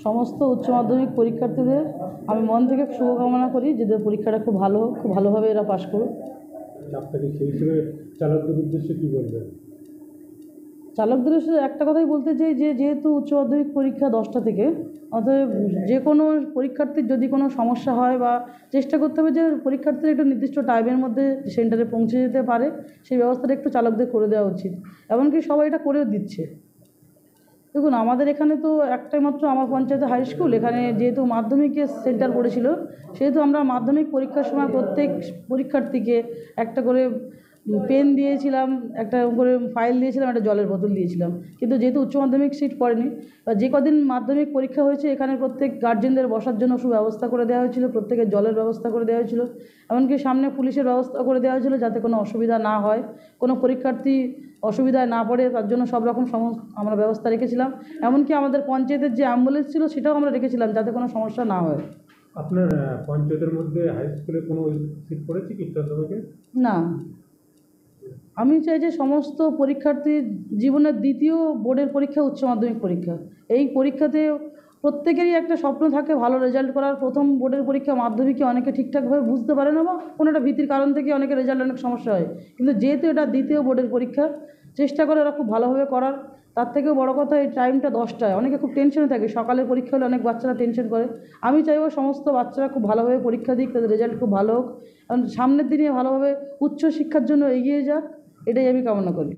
সমস্ত উচ্চ মাধ্যমিক পরীক্ষার্থীদের আমি মন থেকে শুভকামনা করি, যেদের পরীক্ষাটা খুব ভালো হোক, খুব ভালোভাবে এরা পাশ করুক। আপনাকে সেই হিসেবে চালকদের উদ্দেশ্যে কী বলবেন? চালকদের সাথে একটা কথাই বলতে চাই যে যেহেতু উচ্চ মাধ্যমিক পরীক্ষা 10টা থেকে, অতএব যে কোনো পরীক্ষার্থীর যদি কোনো সমস্যা হয় বা চেষ্টা করতে হবে যে পরীক্ষার্থীর একটু নির্দিষ্ট টাইমের মধ্যে সেন্টারে পৌঁছে যেতে পারে, সেই ব্যবস্থাটা একটু চালকদের করে দেওয়া উচিত। এমনকি সবাই এটা করেও দিচ্ছে। দেখুন, আমাদের এখানে তো একটাই মাত্র আমার পঞ্চায়েতে হাই স্কুল, এখানে যেহেতু মাধ্যমিকের সেন্টার পড়েছিল, সেহেতু আমরা মাধ্যমিক পরীক্ষার সময় প্রত্যেক পরীক্ষার্থীকে একটা করে পেন দিয়েছিলাম, একটা করে ফাইল দিয়েছিলাম, একটা জলের বোতল দিয়েছিলাম। কিন্তু যেহেতু উচ্চ মাধ্যমিক সিট পড়েনি, যে কদিন মাধ্যমিক পরীক্ষা হয়েছে এখানে প্রত্যেক গার্জেনদের বসার জন্য সুব্যবস্থা করে দেওয়া হয়েছিল, প্রত্যেকের জলের ব্যবস্থা করে দেওয়া হয়েছিল, এমনকি সামনে পুলিশের ব্যবস্থা করে দেওয়া হয়েছিল যাতে কোনো অসুবিধা না হয়, কোনো পরীক্ষার্থী অসুবিধায় না পড়ে, তার জন্য সব রকম আমরা ব্যবস্থা রেখেছিলাম। এমনকি আমাদের পঞ্চায়েতের যে অ্যাম্বুলেন্স ছিল সেটাও আমরা রেখেছিলাম যাতে কোনো সমস্যা না হয়। আপনার পঞ্চায়েতের মধ্যে হাই স্কুলে কোনো সিট পড়েছে কি চন্দ্রবাবুকে? না, আমি চাই যে সমস্ত পরীক্ষার্থীর জীবনের দ্বিতীয় বোর্ডের পরীক্ষা উচ্চ মাধ্যমিক পরীক্ষা। এই পরীক্ষাতে প্রত্যেকেরই একটা স্বপ্ন থাকে ভালো রেজাল্ট করার। প্রথম বোর্ডের পরীক্ষা মাধ্যমিকে অনেকে ঠিকঠাকভাবে বুঝতে পারে না বা কোনো একটা ভীতির কারণ থেকে অনেকের রেজাল্ট অনেক সমস্যা হয়, কিন্তু যেহেতু এটা দ্বিতীয় বোর্ডের পরীক্ষা, চেষ্টা করে ওরা খুব ভালোভাবে করার। তার থেকেও বড় কথা, এই টাইমটা 10টায়, অনেকে খুব টেনশনে থাকে, সকালের পরীক্ষা হলে অনেক বাচ্চারা টেনশন করে। আমি চাইবো সমস্ত বাচ্চারা খুব ভালোভাবে পরীক্ষা দিক, তাদের রেজাল্ট খুব ভালো হোক, কারণ সামনের দিনে ভালোভাবে উচ্চশিক্ষার জন্য এগিয়ে যাক, এটাই আমি কামনা করি।